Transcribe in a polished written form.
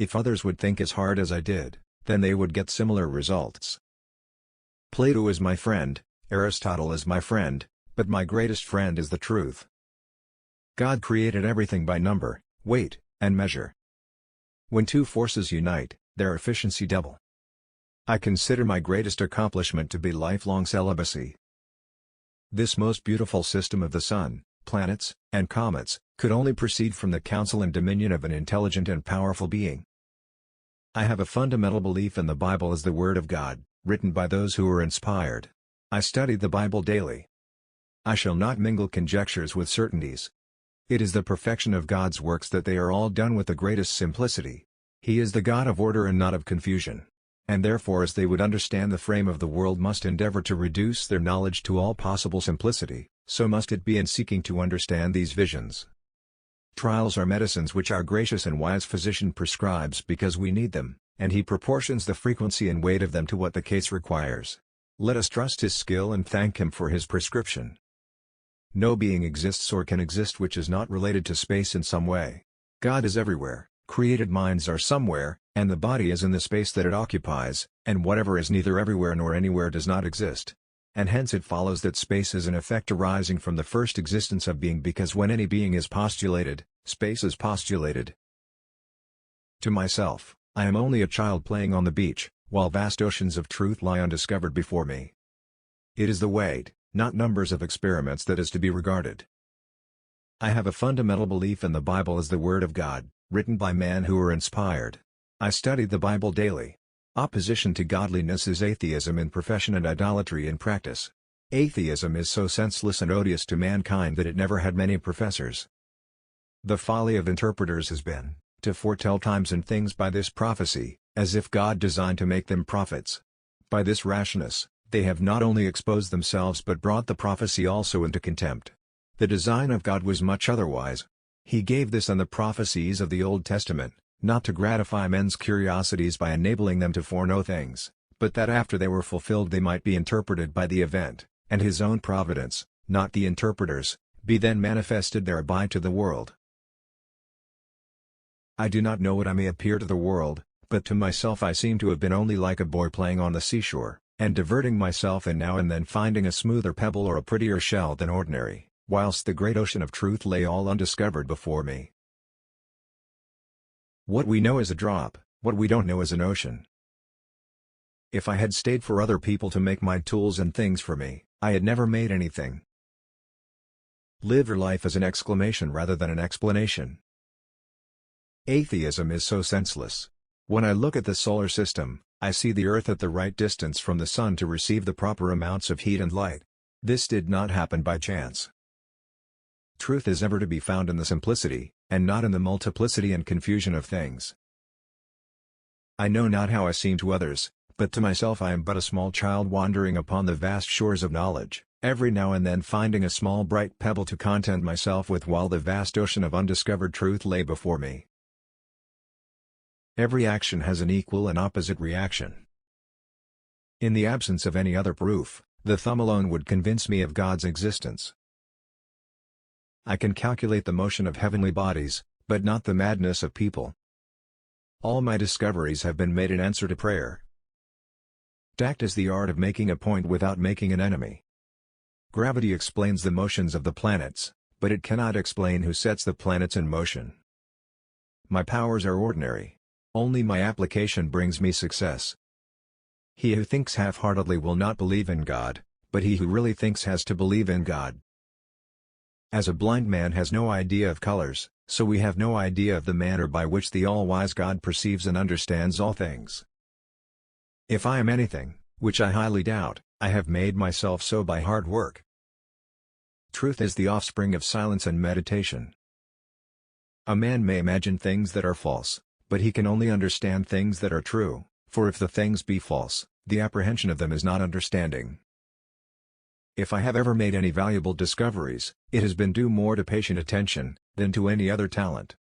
If others would think as hard as I did, then they would get similar results. Plato is my friend, Aristotle is my friend, but my greatest friend is the truth. God created everything by number, weight, and measure. When two forces unite, their efficiency double. I consider my greatest accomplishment to be lifelong celibacy. This most beautiful system of the sun, planets, and comets, could only proceed from the counsel and dominion of an intelligent and powerful being. I have a fundamental belief in the Bible as the Word of God, written by those who were inspired. I study the Bible daily. I shall not mingle conjectures with certainties. It is the perfection of God's works that they are all done with the greatest simplicity. He is the God of order and not of confusion. And therefore, as they would understand the frame of the world must endeavor to reduce their knowledge to all possible simplicity, so must it be in seeking to understand these visions. Trials are medicines which our gracious and wise physician prescribes because we need them, and he proportions the frequency and weight of them to what the case requires. Let us trust his skill and thank him for his prescription. No being exists or can exist which is not related to space in some way. God is everywhere, created minds are somewhere, and the body is in the space that it occupies, and whatever is neither everywhere nor anywhere does not exist. And hence it follows that space is an effect arising from the first existence of being, because when any being is postulated, space is postulated. To myself, I am only a child playing on the beach, while vast oceans of truth lie undiscovered before me. It is the weight, not numbers of experiments that is to be regarded. I have a fundamental belief in the Bible as the Word of God, written by men who were inspired. I study the Bible daily. Opposition to godliness is atheism in profession and idolatry in practice. Atheism is so senseless and odious to mankind that it never had many professors. The folly of interpreters has been, to foretell times and things by this prophecy, as if God designed to make them prophets. By this rashness, they have not only exposed themselves but brought the prophecy also into contempt. The design of God was much otherwise. He gave this and the prophecies of the Old Testament, not to gratify men's curiosities by enabling them to foreknow things, but that after they were fulfilled they might be interpreted by the event, and his own providence, not the interpreter's, be then manifested thereby to the world. I do not know what I may appear to the world, but to myself I seem to have been only like a boy playing on the seashore, and diverting myself and now and then finding a smoother pebble or a prettier shell than ordinary, whilst the great ocean of truth lay all undiscovered before me. What we know is a drop, what we don't know is an ocean. If I had stayed for other people to make my tools and things for me, I had never made anything. Live your life as an exclamation rather than an explanation. Atheism is so senseless. When I look at the solar system, I see the Earth at the right distance from the Sun to receive the proper amounts of heat and light. This did not happen by chance. Truth is ever to be found in the simplicity, and not in the multiplicity and confusion of things. I know not how I seem to others, but to myself I am but a small child wandering upon the vast shores of knowledge, every now and then finding a small bright pebble to content myself with while the vast ocean of undiscovered truth lay before me. Every action has an equal and opposite reaction. In the absence of any other proof, the thumb alone would convince me of God's existence. I can calculate the motion of heavenly bodies, but not the madness of people. All my discoveries have been made in answer to prayer. Tact is the art of making a point without making an enemy. Gravity explains the motions of the planets, but it cannot explain who sets the planets in motion. My powers are ordinary. Only my application brings me success. He who thinks half-heartedly will not believe in God, but he who really thinks has to believe in God. As a blind man has no idea of colors, so we have no idea of the manner by which the all-wise God perceives and understands all things. If I am anything, which I highly doubt, I have made myself so by hard work. Truth is the offspring of silence and meditation. A man may imagine things that are false, but he can only understand things that are true, for if the things be false, the apprehension of them is not understanding. If I have ever made any valuable discoveries, it has been due more to patient attention, than to any other talent.